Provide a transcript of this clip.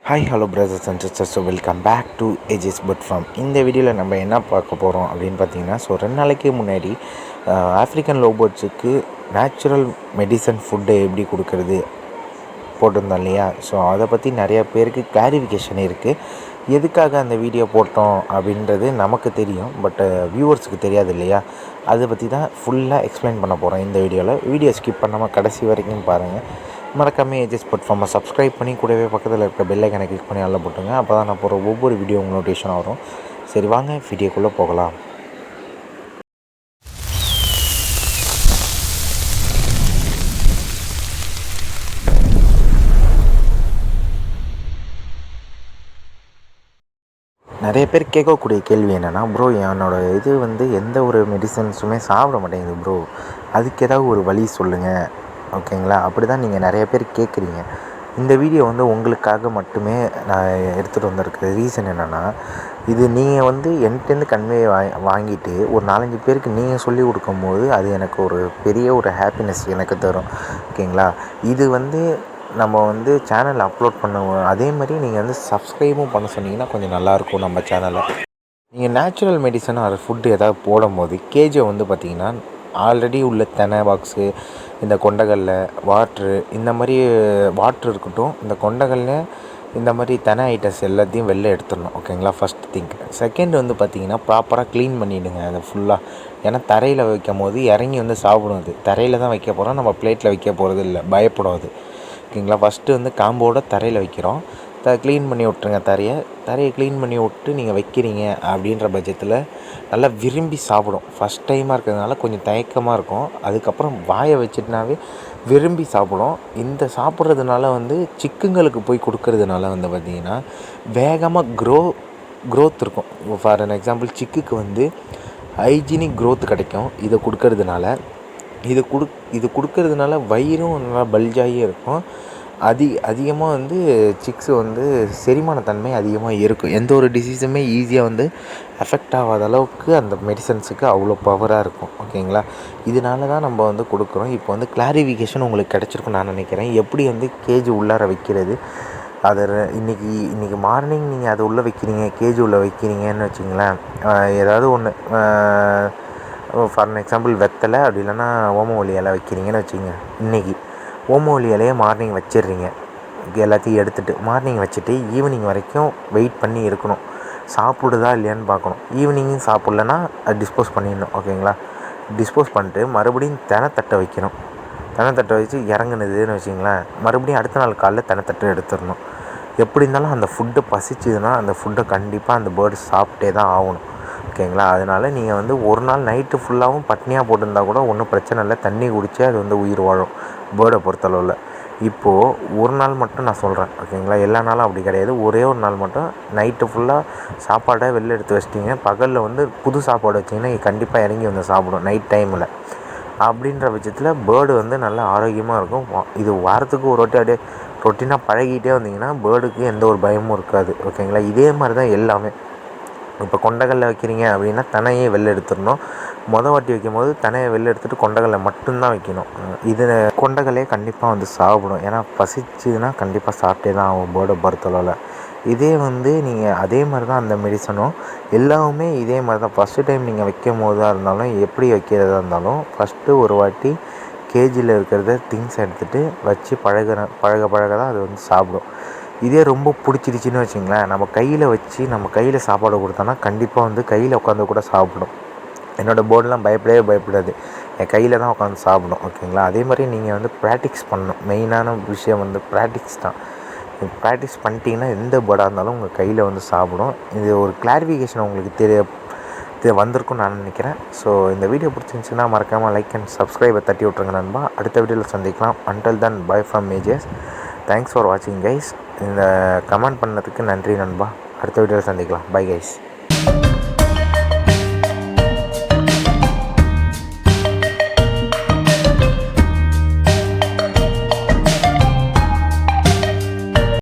Hi hello brothers and sisters. So welcome back to ages bud farm. இந்த வீடியோவில் நம்ம என்ன பார்க்க போகிறோம் அப்படின்னு பார்த்தீங்கன்னா, 2 நாளைக்கு முன்னாடி ஆஃப்ரிக்கன் லோபர்ட்ஸுக்கு நேச்சுரல் மெடிசன் ஃபுட்டை எப்படி கொடுக்கறது போட்டிருந்தோம் இல்லையா. ஸோ அதை பற்றி நிறையா பேருக்கு கிளாரிஃபிகேஷன் இருக்குது. எதுக்காக அந்த வீடியோ போட்டோம் அப்படின்றது நமக்கு தெரியும், பட் வியூவர்ஸுக்கு தெரியாது இல்லையா. அதை பற்றி தான் ஃபுல்லாக எக்ஸ்பிளைன் பண்ண போகிறோம் இந்த வீடியோவில். வீடியோ ஸ்கிப் பண்ணாமல் கடைசி வரைக்கும் பாருங்கள். மறக்காமல் ஏஜஸ் பட் ஃபார்மை சப்ஸ்கிரைப் பண்ணி கூடவே பக்கத்தில் இருக்க பெல் ஐக்கனை கிளிக் பண்ணி அதில் போட்டுங்க. அப்போ தான் நான் போகிற ஒவ்வொரு வீடியோ உங்களுக்கு நோட்டிஃபிகேஷன் வரும். சரி வாங்க வீடியோக்குள்ளே போகலாம். நிறைய பேர் கேட்கக்கூடிய கேள்வி என்னென்னா, ப்ரோ என்னோடய எந்த ஒரு மெடிசன்ஸுமே சாப்பிட மாட்டேங்குது ப்ரோ, அதுக்கு ஏதாவது ஒரு வழி சொல்லுங்கள். ஓகேங்களா, அப்படி தான் நீங்கள் நிறைய பேர் கேட்குறீங்க. இந்த வீடியோ உங்களுக்காக மட்டுமே நான் எடுத்துகிட்டு வந்திருக்க ரீசன் என்னென்னா, இது நீங்கள் என்கிட்டேருந்து வாங்கிட்டு ஒரு 4-5 பேருக்கு நீங்கள் சொல்லிக் கொடுக்கும்போது அது எனக்கு ஒரு பெரிய ஒரு ஹாப்பினஸ் எனக்கு தரும். ஓகேங்களா, இது நம்ம சேனலில் அப்லோட் பண்ணுவோம். அதே மாதிரி நீங்கள் சப்ஸ்கிரைபும் பண்ண சொன்னீங்கன்னா கொஞ்சம் நல்லாயிருக்கும் நம்ம சேனலில். நீங்கள் நேச்சுரல் மெடிசன் அது ஃபுட்டு ஏதாவது போடும்போது கேஜை பார்த்திங்கன்னா, ஆல்ரெடி உள்ள தெனை பாக்ஸு, இந்த கொண்டக்கடல வாட்ரு, இந்த மாதிரி வாட்ரு இருக்கட்டும், இந்த கொண்டக்கடல இந்த மாதிரி தெனை ஐட்டம்ஸ் எல்லாத்தையும் வெளில எடுத்துடணும். ஓகேங்களா, ஃபஸ்ட் திங்க். செகண்ட் பார்த்திங்கன்னா, ப்ராப்பராக க்ளீன் பண்ணிவிடுங்க அதை ஃபுல்லாக. ஏன்னா தரையில் வைக்கும் போது இறங்கி சாப்பிடும். அது தரையில் தான் வைக்க போகிறோம், நம்ம பிளேட்டில் வைக்க போகிறது இல்லை, பயப்படும் அது. ஓகேங்களா, ஃபஸ்ட்டு காம்போட தரையில் வைக்கிறோம். க்ளீன் பண்ணி விட்ருங்க. தரையை க்ளீன் பண்ணி விட்டு நீங்கள் வைக்கிறீங்க அப்படின்ற பட்சத்தில் நல்லா விரும்பி சாப்பிடும். ஃபஸ்ட் டைமாக இருக்கிறதுனால கொஞ்சம் தயக்கமாக இருக்கும், அதுக்கப்புறம் வாயை வச்சுட்டுனாவே விரும்பி சாப்பிடும். இந்த சாப்பிட்றதுனால சிக்குங்களுக்கு போய் கொடுக்கறதுனால பார்த்திங்கன்னா வேகமாக க்ரோத் இருக்கும். ஃபார் அன் எக்ஸாம்பிள், சிக்குக்கு ஹைஜீனிக் க்ரோத் கிடைக்கும் இதை கொடுக்கறதுனால. இது கொடுக்கறதுனால வயிறும் நல்லா பல்ஜாகி இருக்கும். அதிகமாக சிக்ஸு செரிமான தன்மை அதிகமாக இருக்கும். எந்த ஒரு டிசீஸுமே ஈஸியாக எஃபெக்ட் ஆகாத அளவுக்கு அந்த மெடிசன்ஸுக்கு அவ்வளோ பவராக இருக்கும். ஓகேங்களா, இதனால தான் நம்ம கொடுக்குறோம். இப்போ கிளாரிஃபிகேஷன் உங்களுக்கு கிடச்சிருக்குன்னு நான் நினைக்கிறேன். எப்படி கேஜி உள்ளார வைக்கிறது, அதை இன்றைக்கி மார்னிங் நீங்கள் அதை உள்ளே வைக்கிறீங்க, கேஜி உள்ளே வைக்கிறீங்கன்னு வச்சிங்களேன். ஏதாவது ஒன்று, ஃபார் அன் எக்ஸாம்பிள் வெத்தலை, அப்படி இல்லைன்னா ஓமவல்லி இலை வைக்கிறீங்கன்னு வச்சுங்க. இன்றைக்கி ஓமவல்லி இலையை மார்னிங் வச்சிடுறீங்க. எல்லாத்தையும் எடுத்துகிட்டு மார்னிங் வச்சுட்டு ஈவினிங் வரைக்கும் வெயிட் பண்ணி இருக்கணும். சாப்பிடுதா இல்லையான்னு பார்க்கணும். ஈவினிங்கும் சாப்பிட்லன்னா அது டிஸ்போஸ் பண்ணிடணும். ஓகேங்களா, டிஸ்போஸ் பண்ணிட்டு மறுபடியும் தெனைத்தட்டை வைக்கணும். தெனைத்தட்டை வச்சு இறங்குனதுன்னு வச்சிங்களேன், மறுபடியும் அடுத்த நாள் காலைல தெனைத்தட்டை எடுத்துடணும். எப்படி இருந்தாலும் அந்த ஃபுட்டை பசிச்சுதுன்னா அந்த ஃபுட்டை கண்டிப்பாக அந்த பேர்டு சாப்பிட்டே தான் ஆகணும். ஓகேங்களா, அதனால் நீங்கள் ஒரு நாள் நைட்டு ஃபுல்லாகவும் பட்னியாக போட்டிருந்தா கூட ஒன்றும் பிரச்சனை இல்லை. தண்ணி குடித்து அது உயிர் வாழும் பேர்டை பொறுத்தளவில். இப்போது ஒரு நாள் மட்டும் நான் சொல்கிறேன். ஓகேங்களா, எல்லா நாளும் அப்படி கிடையாது. ஒரே ஒரு நாள் மட்டும் நைட்டு ஃபுல்லாக சாப்பாடை வெளில எடுத்து வச்சிட்டிங்க, பகலில் புது சாப்பாடு வச்சிங்கன்னா கண்டிப்பாக இறங்கி சாப்பிடும் நைட் டைமில். அப்படின்ற பட்சத்தில் பேர்டு நல்லா ஆரோக்கியமாக இருக்கும். இது வாரத்துக்கு ஒரு வாட்டி அப்படியே ரொட்டீனாக பழகிட்டே வந்தீங்கன்னா பேர்டுக்கு எந்த ஒரு பயமும் இருக்காது. ஓகேங்களா, இதே மாதிரி தான் எல்லாமே. இப்போ கொண்டக்கடலை வைக்கிறீங்க அப்படின்னா தனையை வெளில எடுத்துடணும். வாட்டி வைக்கும்போது தனையை வெளில எடுத்துகிட்டு கொண்டக்கடலை மட்டும்தான் வைக்கணும். இது கொண்டக்கடலையே கண்டிப்பாக சாப்பிடும். ஏன்னா பசிச்சுதுன்னா கண்டிப்பாக சாப்பிட்டே தான் ஆகும் பேர்டை பொறுத்தளவில். இதே நீங்கள் அதே மாதிரி தான் அந்த மெடிசனும் எல்லாமே இதே மாதிரி தான். ஃபஸ்ட்டு டைம் நீங்கள் வைக்கும் போதாக இருந்தாலும் எப்படி வைக்கிறதா இருந்தாலும் ஃபஸ்ட்டு ஒரு வாட்டி கேஜியில் இருக்கிறத திங்ஸ் எடுத்துகிட்டு வச்சு பழக தான் அது சாப்பிடும். இதே ரொம்ப பிடிச்சிருச்சின்னு வச்சிங்களேன், நம்ம கையில் வச்சு நம்ம கையில் சாப்பாடு கொடுத்தோன்னா கண்டிப்பாக கையில் உட்காந்து கூட சாப்பிடும். என்னோடய போர்டெலாம் பயப்படாது, என் கையில் தான் உட்காந்து சாப்பிடும். ஓகேங்களா, அதே மாதிரி நீங்கள் ப்ராக்டிக்ஸ் பண்ணணும். மெயினான விஷயம் ப்ராக்டிக்ஸ் தான். ப்ராக்டிஸ் பண்ணிட்டீங்கன்னா எந்த பேர்டாக இருந்தாலும் உங்கள் கையில் சாப்பிடும். இது ஒரு கிளாரிஃபிகேஷன் உங்களுக்கு வந்திருக்கும்னு நான் நினைக்கிறேன். ஸோ இந்த வீடியோ பிடிச்சிருந்துச்சுன்னா மறக்காமல் லைக் அண்ட் சப்ஸ்கிரைபை தட்டி விட்ருங்க நண்பா. அடுத்த வீடியோவில் சந்திக்கலாம். Until then bye from ages. Thanks for வாட்சிங் கைஸ். இந்த கமெண்ட் பண்ணதுக்கு நன்றி நண்பா. அடுத்த வீடியோவில் சந்திக்கலாம். Bye guys.